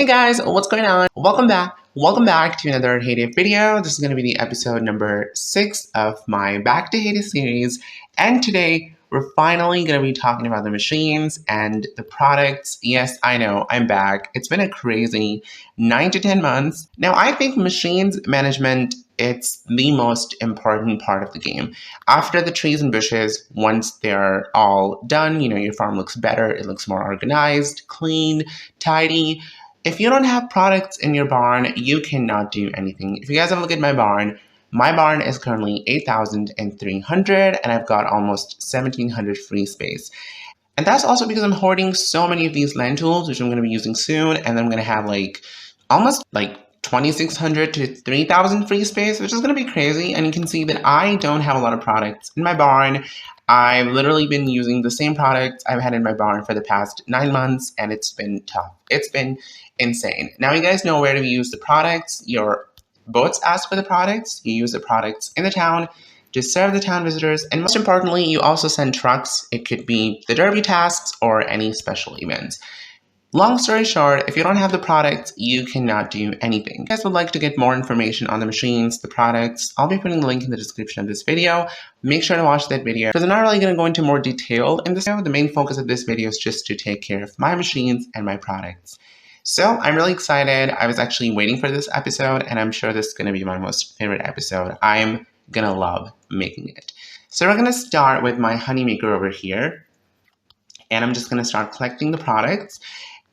Hey guys, what's going on? Welcome back. Welcome back to another Haiti video. This is going to be the episode number 6 of my Back to Haiti series. And today, we're finally going to be talking about the machines and the products. Yes, I know, I'm back. It's been a crazy 9 to 10 months. Now, I think machines management, it's the most important part of the game. After the trees and bushes, once they're all done, your farm looks better. It looks more organized, clean, tidy. If you don't have products in your barn, you cannot do anything. If you guys have a look at my barn is currently 8,300 and I've got almost 1,700 free space. And that's also because I'm hoarding so many of these land tools, which I'm going to be using soon. And then I'm going to have almost 2,600 to 3,000 free space, which is going to be crazy. And you can see that I don't have a lot of products in my barn. I've literally been using the same products I've had in my barn for the past 9 months, and it's been tough. It's been insane. Now you guys know where to use the products. Your boats ask for the products. You use the products in the town to serve the town visitors, and most importantly, you also send trucks. It could be the derby tasks or any special events. Long story short, if you don't have the products, you cannot do anything. If you guys would like to get more information on the machines, the products, I'll be putting the link in the description of this video. Make sure to watch that video because I'm not really going to go into more detail in this video. The main focus of this video is just to take care of my machines and my products. So I'm really excited. I was actually waiting for this episode, and I'm sure this is going to be my most favorite episode. I'm going to love making it. So we're going to start with my honey maker over here, and I'm just going to start collecting the products.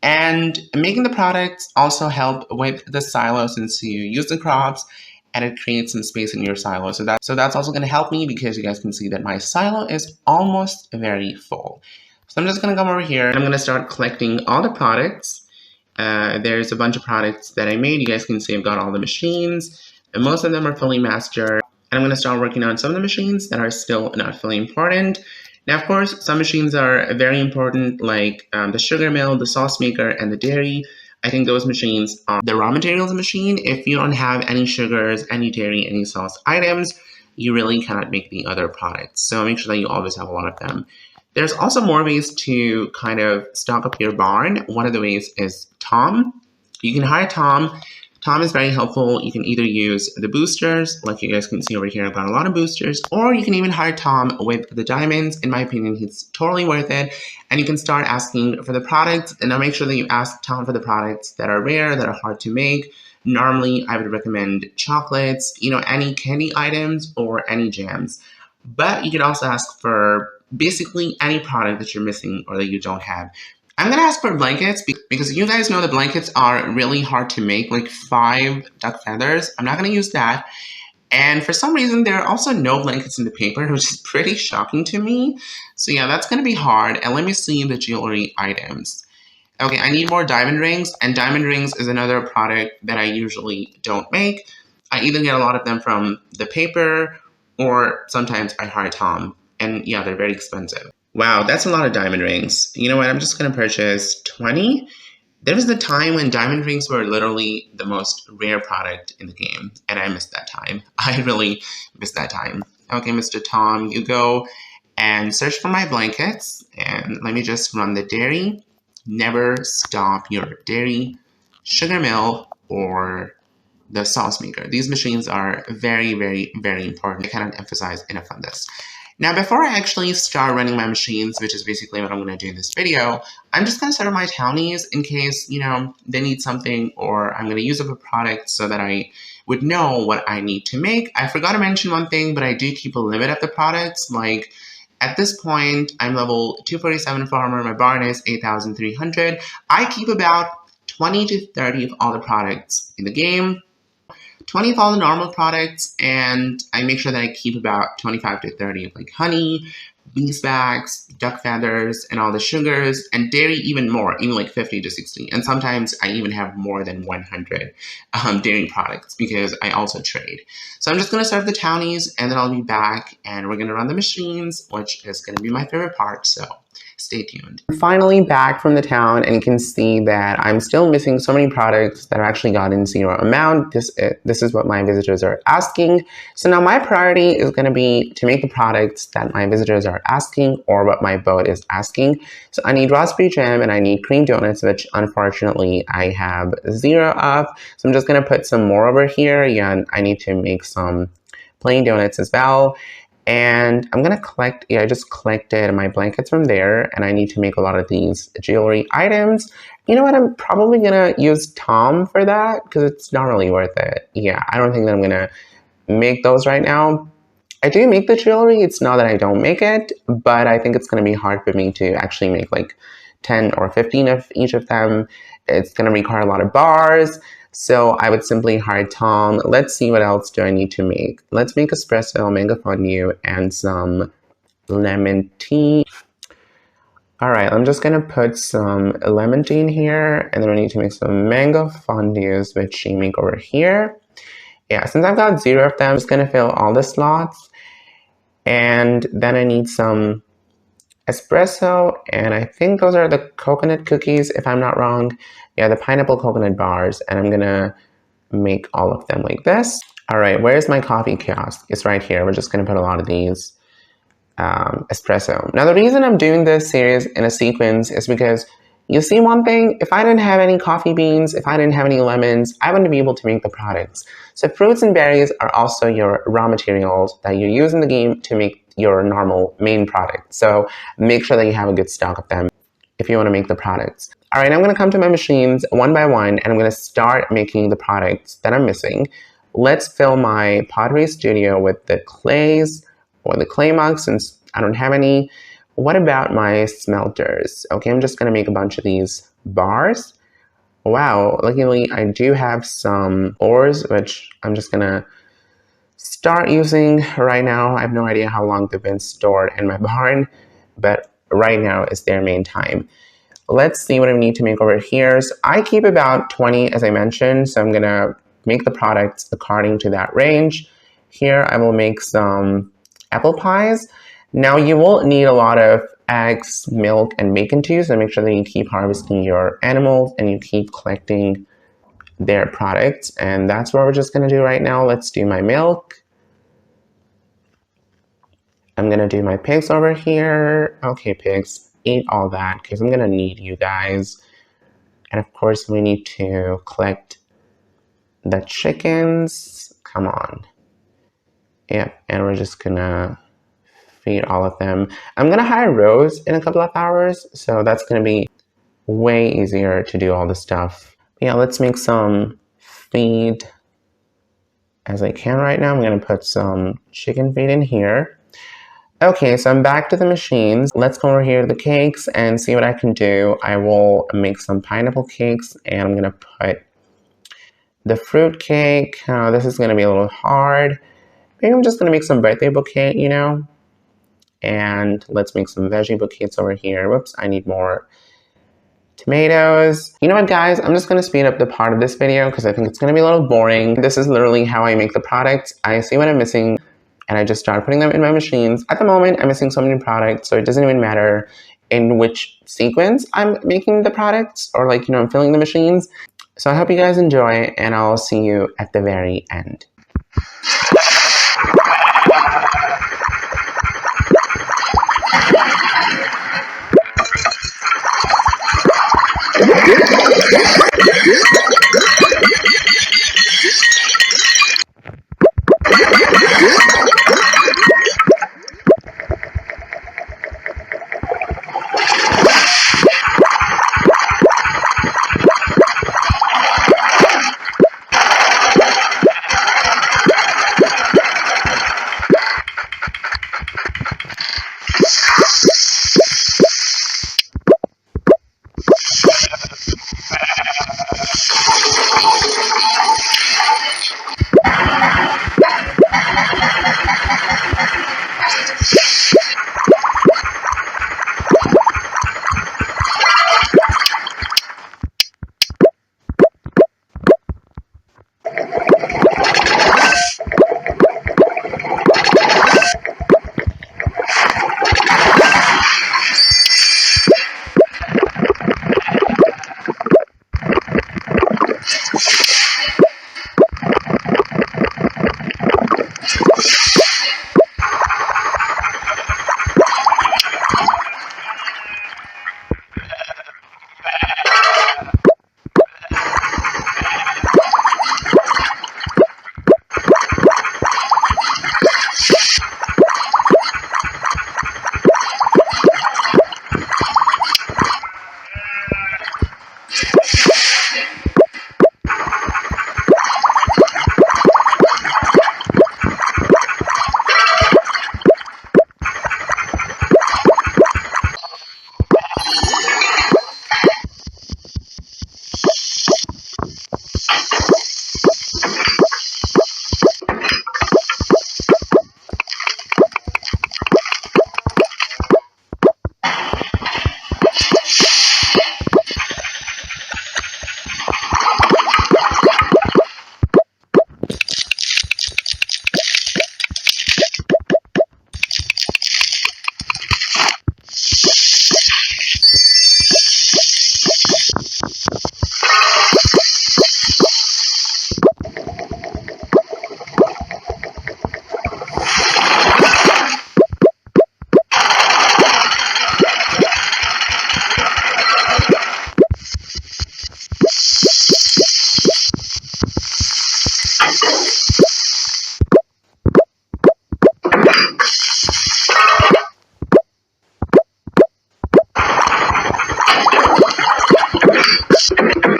And making the products also help with the silo since you use the crops and it creates some space in your silo. So that's also going to help me because you guys can see that my silo is almost very full. So I'm just going to come over here and I'm going to start collecting all the products. There's a bunch of products that I made. You guys can see I've got all the machines, and most of them are fully mastered. And I'm going to start working on some of the machines that are still not fully important. Now, of course, some machines are very important, like the sugar mill, the sauce maker, and the dairy. I think those machines are the raw materials machine. If you don't have any sugars, any dairy, any sauce items, you really cannot make the other products. So make sure that you always have a lot of them. There's also more ways to kind of stock up your barn. One of the ways is Tom. You can hire Tom. Tom is very helpful. You can either use the boosters, like you guys can see over here, I've got a lot of boosters, or you can even hire Tom with the diamonds. In my opinion, he's totally worth it. And you can start asking for the products, and now make sure that you ask Tom for the products that are rare, that are hard to make. Normally, I would recommend chocolates, any candy items or any jams. But you can also ask for basically any product that you're missing or that you don't have. I'm going to ask for blankets because you guys know the blankets are really hard to make, like 5 duck feathers. I'm not going to use that. And for some reason, there are also no blankets in the paper, which is pretty shocking to me. So yeah, that's going to be hard. And let me see the jewelry items. Okay, I need more diamond rings. And diamond rings is another product that I usually don't make. I either get a lot of them from the paper or sometimes I hire Tom. And yeah, they're very expensive. Wow, that's a lot of diamond rings. You know what? I'm just going to purchase 20. There was the time when diamond rings were literally the most rare product in the game, and I missed that time. I really missed that time. Okay, Mr. Tom, you go and search for my blankets, and let me just run the dairy. Never stop your dairy, sugar mill, or the sauce maker. These machines are very, very, very important. I cannot emphasize enough on this. Now, before I actually start running my machines, which is basically what I'm going to do in this video, I'm just going to set up my townies in case, they need something or I'm going to use up a product so that I would know what I need to make. I forgot to mention one thing, but I do keep a limit of the products. Like, at this point, I'm level 247 farmer. My barn is 8,300. I keep about 20 to 30 of all the products in the game. 20 of all the normal products, and I make sure that I keep about 25 to 30 of like honey, beeswax, duck feathers, and all the sugars, and dairy even more, even like 50 to 60. And sometimes I even have more than 100 dairy products because I also trade. So I'm just going to serve the townies, and then I'll be back, and we're going to run the machines, which is going to be my favorite part. So Stay tuned. I'm finally back from the town, and you can see that I'm still missing so many products that I've actually gotten zero amount. This is what my visitors are asking. So now my priority is going to be to make the products that my visitors are asking or what my boat is asking. So I need raspberry jam and I need cream donuts, which unfortunately I have zero of. So I'm just going to put some more over here. Again, I need to make some plain donuts as well. And I'm going to collect, I just collected my blankets from there, and I need to make a lot of these jewelry items. You know what, I'm probably going to use Tom for that because it's not really worth it. Yeah, I don't think that I'm going to make those right now. I do make the jewelry, it's not that I don't make it, but I think it's going to be hard for me to actually make like 10 or 15 of each of them. It's going to require a lot of bars. So I would simply hire Tom. Let's see what else do I need to make. Let's make espresso, mango fondue, and some lemon tea. All right, I'm just gonna put some lemon tea in here, and then I need to make some mango fondues, which you make over here. Yeah, since I've got zero of them, I'm just gonna fill all the slots. And then I need some espresso, and I think those are the coconut cookies, if I'm not wrong. Yeah, the pineapple coconut bars, and I'm gonna make all of them like this. All right, where's my coffee kiosk? It's right here. We're just gonna put a lot of these espresso. Now, the reason I'm doing this series in a sequence is because you see one thing, if I didn't have any coffee beans, if I didn't have any lemons, I wouldn't be able to make the products. So fruits and berries are also your raw materials that you use in the game to make your normal main product. So make sure that you have a good stock of them if you want to make the products. All right, I'm going to come to my machines one by one, and I'm going to start making the products that I'm missing. Let's fill my pottery studio with the clays or the clay mugs since I don't have any. What about my smelters? Okay, I'm just going to make a bunch of these bars. Wow, luckily I do have some ores, which I'm just going to start using right now. I have no idea how long they've been stored in my barn, but right now is their main time. Let's see what I need to make over here. So I keep about 20, as I mentioned, so I'm going to make the products according to that range. Here I will make some apple pies. Now you will need a lot of eggs, milk, and bacon too, so make sure that you keep harvesting your animals and you keep collecting their products. And that's what we're just going to do right now. Let's do my milk. I'm going to do my pigs over here. Okay, pigs, eat all that because I'm going to need you guys. And of course, we need to collect the chickens. Come on. Yep, and we're just going to feed all of them. I'm going to hire Rose in a couple of hours, so that's going to be way easier to do all the stuff. Yeah, let's make some feed as I can right now. I'm going to put some chicken feed in here. Okay, so I'm back to the machines. Let's go over here to the cakes and see what I can do. I will make some pineapple cakes, and I'm going to put the fruit cake. This is going to be a little hard. Maybe I'm just going to make some birthday bouquet, you know? And let's make some veggie bouquets over here. Whoops, I need more tomatoes. You know what, guys? I'm just going to speed up the part of this video because I think it's going to be a little boring. This is literally how I make the products. I see what I'm missing, and I just start putting them in my machines. At the moment, I'm missing so many products, so it doesn't even matter in which sequence I'm making the products or like, you know, I'm filling the machines. So I hope you guys enjoy, and I'll see you at the very end.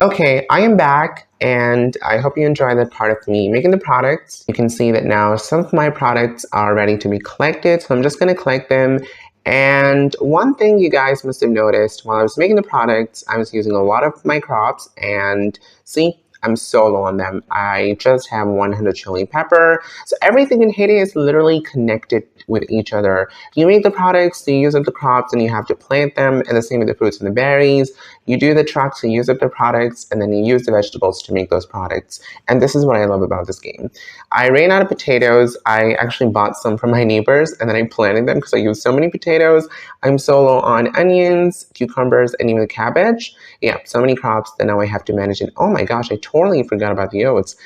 Okay, I am back and I hope you enjoy that part of me making the products. You can see that now some of my products are ready to be collected, so I'm just going to collect them. And one thing you guys must have noticed while I was making the products, I was using a lot of my crops, and see, I'm so low on them. I just have 100 chili pepper. So everything in Haiti is literally connected with each other. You make the products, you use up the crops, and you have to plant them, and the same with the fruits and the berries. You do the trucks, you use up the products, and then you use the vegetables to make those products. And this is what I love about this game. I ran out of potatoes. I actually bought some from my neighbors, and then I planted them because I used so many potatoes. I'm so low on onions, cucumbers, and even cabbage. Yeah, so many crops that now I have to manage it. Oh my gosh, I totally forgot about the oats.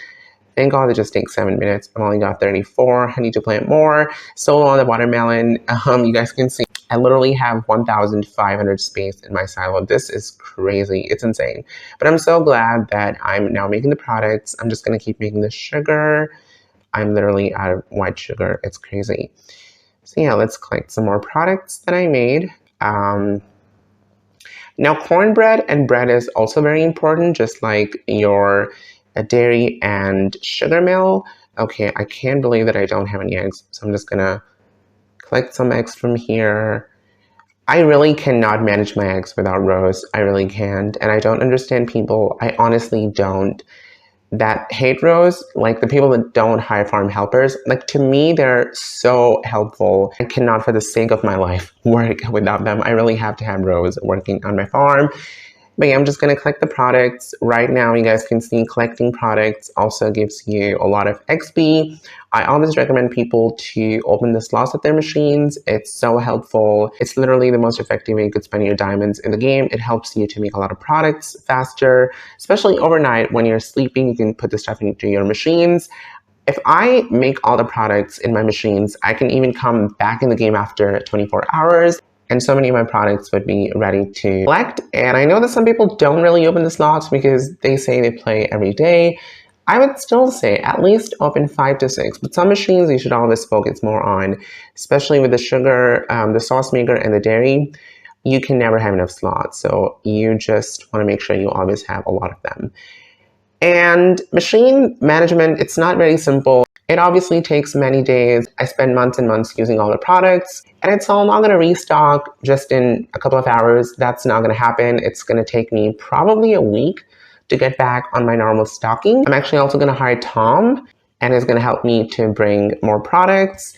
Thank God it just takes 7 minutes. I've only got 34. I need to plant more. So low on the watermelon. You guys can see I literally have 1,500 space in my silo. This is crazy. It's insane. But I'm so glad that I'm now making the products. I'm just going to keep making the sugar. I'm literally out of white sugar. It's crazy. So yeah, let's collect some more products that I made. Now, cornbread and bread is also very important, just like your dairy and sugar mill. Okay, I can't believe that I don't have any eggs, so I'm just gonna collect some eggs from here. I really cannot manage my eggs without rows. I really can't, and I don't understand people. I honestly don't. That hate rows, like the people that don't hire farm helpers, like to me, they're so helpful. I cannot for the sake of my life work without them. I really have to have rows working on my farm. But yeah, I'm just going to collect the products. Right now, you guys can see collecting products also gives you a lot of XP. I always recommend people to open the slots of their machines. It's so helpful. It's literally the most effective way you could spend your diamonds in the game. It helps you to make a lot of products faster, especially overnight when you're sleeping. You can put the stuff into your machines. If I make all the products in my machines, I can even come back in the game after 24 hours. And so many of my products would be ready to collect. And I know that some people don't really open the slots because they say they play every day. I would still say at least open 5 to 6. But some machines you should always focus more on, especially with the sugar, the sauce maker, and the dairy. You can never have enough slots. So you just want to make sure you always have a lot of them. And machine management, it's not very simple. It obviously takes many days. I spend months and months using all the products, and it's all not going to restock just in a couple of hours. That's not going to happen. It's going to take me probably a week to get back on my normal stocking. I'm actually also going to hire Tom, and he's going to help me to bring more products.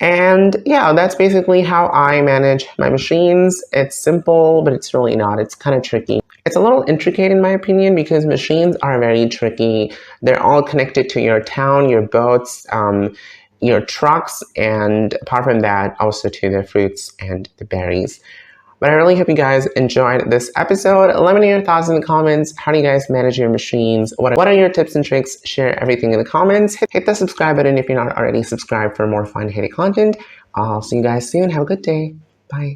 And yeah, that's basically how I manage my machines. It's simple, but it's really not. It's kind of tricky. It's a little intricate in my opinion because machines are very tricky. They're all connected to your town, your boats, your trucks, and apart from that, also to the fruits and the berries. But I really hope you guys enjoyed this episode. Let me know your thoughts in the comments. How do you guys manage your machines? What are your tips and tricks? Share everything in the comments. Hit the subscribe button if you're not already subscribed for more fun Haiti content. I'll see you guys soon. Have a good day. Bye.